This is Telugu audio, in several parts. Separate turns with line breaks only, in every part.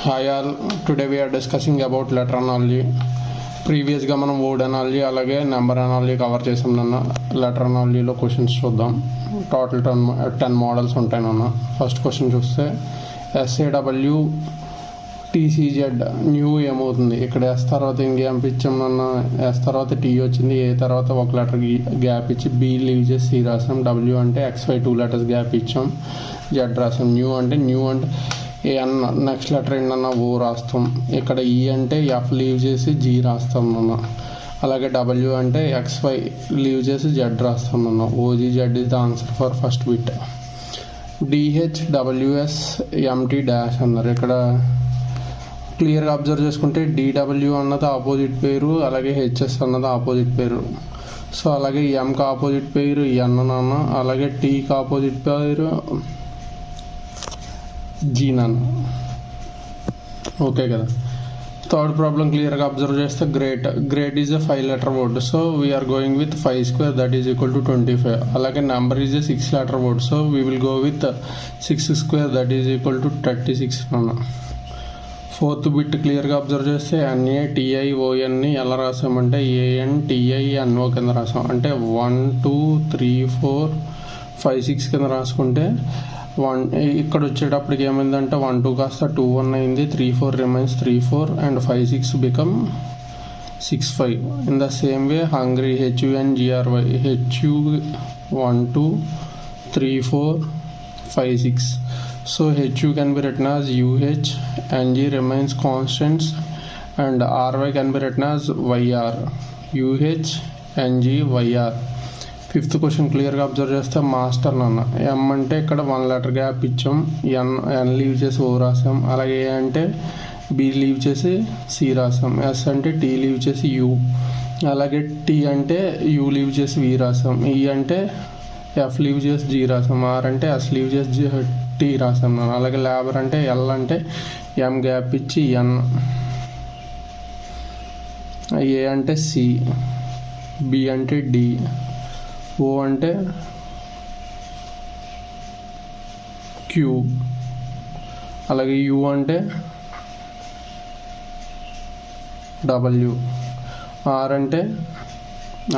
Hi all, today we are discussing about letter analogy. ప్రీవియస్గా మనం వర్డ్ అనాలజీ అలాగే నెంబర్ అనాలజీ కవర్ చేసాం నాన్న. లెటర్ అనాలజీలో క్వశ్చన్స్ చూద్దాం. టోటల్ 10 మోడల్స్ ఉంటాయి నాన్న. ఫస్ట్ క్వశ్చన్ చూస్తే SAW TCZ న్యూ ఏమవుతుంది? ఇక్కడ ఎస్ తర్వాత ఇంకేం ఇచ్చాం నాన్న. ఎస్ తర్వాత టీ వచ్చింది, ఏ తర్వాత ఒక లెటర్ గ్యాప్ ఇచ్చి బి లీవ్ చేసి సి రాసాం. డబ్ల్యూ అంటే XY 2 లెటర్స్ గ్యాప్ ఇచ్చాం. జెడ్ రాసాం. న్యూ అంటే ఏఎన్ నెక్స్ట్ లెటర్ ఏంటన్నా ఓ రాస్తాం. ఇక్కడ ఈ అంటే ఎఫ్ లీవ్ చేసి జీ రాస్తాం అన్న. అలాగే డబ్ల్యూ అంటే XY లీవ్ చేసి జెడ్ రాస్తాం అన్న. OGZ is the answer for first bit. DHWSMT dash అన్నారు. ఇక్కడ క్లియర్గా అబ్జర్వ్ చేసుకుంటే DW అన్నది ఆపోజిట్ పేరు, అలాగే HS అన్నది ఆపోజిట్ పేరు. సో అలాగే ఎంకి ఆపోజిట్ పేరు ఎన్ నాన్న, అలాగే టీకి ఆపోజిట్ పేరు జీ నాన్న. ఓకే కదా. థర్డ్ ప్రాబ్లం క్లియర్గా అబ్జర్వ్ చేస్తే great is a 5 letter word. So we are going with 5 square that is equal to 25. అలాగే number is a 6 letter word. So we will go with 6 square that is equal to 36 అన్న. ఫోర్త్ బిట్ క్లియర్గా అబ్జర్వ్ చేస్తే NATION ఎలా రాసామంటే ANTINO కింద రాసాం. అంటే 1 2 3 4 5 6 కింద రాసుకుంటే ఇక్కడ వచ్చేటప్పటికి ఏమైందంటే 1 2 కాస్త 2 1 అయింది, 3 4 remains 3 4 and 5 6 become 6 5. In the same way hungry HUNGRY HU 1 2 3 4 5 6. So HU can be written as UH, NG remains constants and RY can be written as YR. UH NG YR. Fifth question క్లియర్గా అబ్జర్వ్ చేస్తే మాస్టర్ నాన్న. ఎం అంటే ఇక్కడ 1 లెటర్ గ్యాప్ ఇచ్చాం, ఎన్ లీవ్ చేసి ఓ రాసాం. అలాగే ఏ అంటే బి లీవ్ చేసి సి రాసాం. ఎస్ అంటే టీ లీవ్ చేసి యూ, అలాగే టీ అంటే యూ లీవ్ చేసి వి రాసాం. ఈ అంటే ఎఫ్ లీవ్ చేసి జీ రాసాం. ఆర్ అంటే ఎస్ లీవ్ చేసి టీ రాసాం నాన్న. అలాగే లేబర్ అంటే ఎల్ అంటే ఎం గ్యాప్ ఇచ్చి ఎన్, ఏ అంటే సి, బి అంటే డి, ఓ అంటే క్యూ, అలాగే యూ అంటే డబ్ల్యూ, ఆర్ అంటే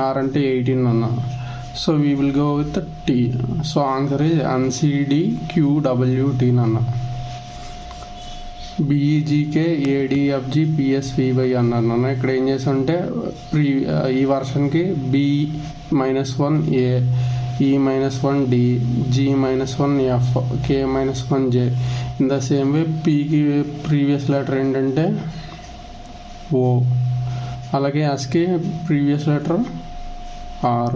18 అన్న. So we will go with T. So answer is NCDQWT అన్న. BEGK ADFG PSVY అన్నారు నాన్న. ఇక్కడ ఏం చేస్తుంటే ఈ వర్షన్కి B-1 A, E-1 D, G-1 F, K-1 J. In the same way పీకి ప్రీవియస్ లెటర్ ఏంటంటే O, అలాగే ఎస్కి ప్రీవియస్ లెటర్ R,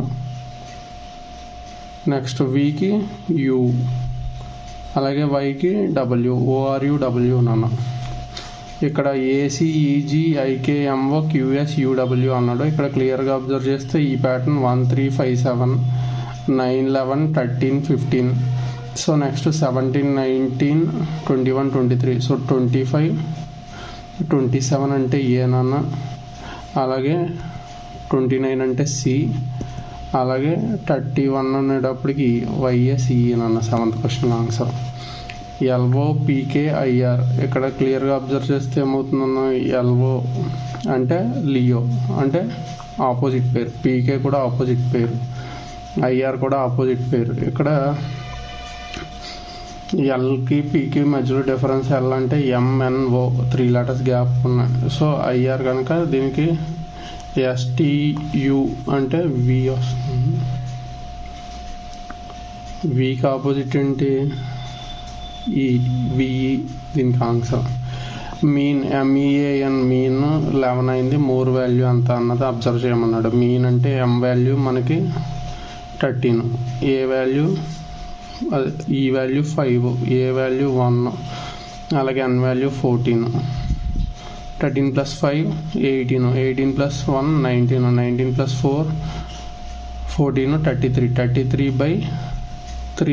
నెక్స్ట్ వికి U, అలాగే వైకి W, ORUW నాన్న. ఇక్కడ ACEGIKMOQSUW అన్నాడు. ఇక్కడ క్లియర్గా అబ్జర్వ్ చేస్తే ఈ ప్యాటర్న్ 1 3 5 7 9 11 13 15. So next 17 19 21 23. సో 25 27 అంటే ఏ నాన్న, అలాగే 29 అంటే సి, అలాగే 31 అనేటప్పటికి YSE నాన్న. 7th question answer. LOPKIR. ఇక్కడ క్లియర్గా అబ్జర్వ్ చేస్తే ఏమవుతుందన్న, LO అంటే లియో అంటే ఆపోజిట్ పేరు, PK కూడా ఆపోజిట్ పేరు, IR కూడా ఆపోజిట్ పేరు. ఇక్కడ ఎల్కి పీకి మధ్యలో డిఫరెన్స్ ఎల్ అంటే MNO 3 లెటర్స్ గ్యాప్ ఉన్నాయి. సో IR కనుక దీనికి STU అంటే వి వస్తుంది. వికి ఆపోజిట్ ఏంటి VE, దీనికి ఆన్సర్. మీన్ MEAN మీన్ 11 అయింది. మోర్ వాల్యూ అంత అన్నది అబ్జర్వ్ చేయమన్నాడు. మీన్ అంటే M వాల్యూ మనకి 13, ఏ వాల్యూ ఈ వాల్యూ 5, ఏ వాల్యూ 1, అలాగే N value 14. 13 + 5 18, 18 + 1 19, 19 + 4 14, 33/3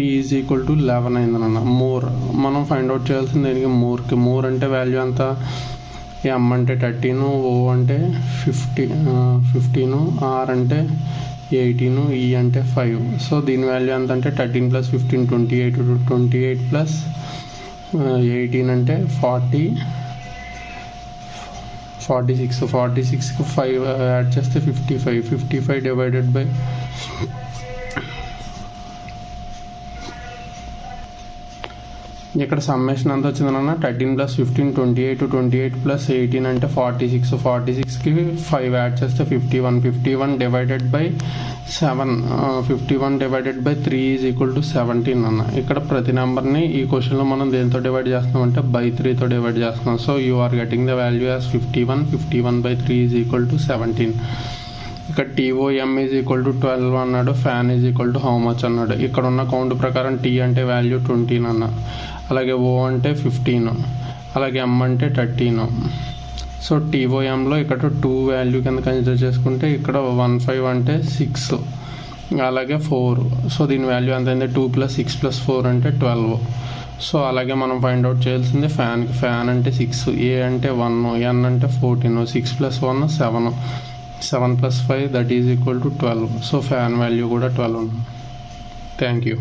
is equal to 11 అయింది అన్న. మోర్ మనం ఫైండ్ అవుట్ చేయాల్సింది దీనికి మోర్ అంటే వాల్యూ అంత, M అంటే 13, O అంటే 15, R అంటే 18, E అంటే 5. సో దీని వాల్యూ ఎంత అంటే 13 + 15 28, 28 + 18 అంటే 40, 46, 46కి 5 యాడ్ చేస్తే 55, 55 డివైడెడ్ బై ఇక్కడ సమ్మేషన్ ఎంత వచ్చిందన్న 13 + 15 28, 28 + 18 అంటే 46, 46కి 5 యాడ్ చేస్తే 51, 51 డివైడెడ్ బై 7, 51 డివైడెడ్ బై 3 = 17 అన్న. ఇక్కడ ప్రతి నెంబర్ని ఈ క్వశ్చన్లో మనం దేంతో డివైడ్ చేస్తున్నాం అంటే బై 3తో డివైడ్ చేస్తున్నాం. So you are getting the value as 51, 51/3 = 17. ఇక్కడ TOM = 12 అన్నాడు, ఫ్యాన్ హౌ మచ్ అన్నాడు. ఇక్కడ ఉన్న కౌంట్ ప్రకారం T అంటే వాల్యూ 20 అన్న, అలాగే O అంటే 15, అలాగే M అంటే 13. సో TOMలో ఇక్కడ 2 వాల్యూ కింద కన్సిడర్ చేసుకుంటే ఇక్కడ 15 అంటే 6, అలాగే 4. సో దీని వాల్యూ ఎంత అయింది 2 + 6 + 4 అంటే 12. సో అలాగే మనం ఫైండ్ అవుట్ చేయాల్సింది ఫ్యాన్ అంటే 6, A అంటే 1, N అంటే 14, 6 + 1 7, 7 + 5 = 12. సో ఫ్యాన్ వాల్యూ కూడా 12. Thank you.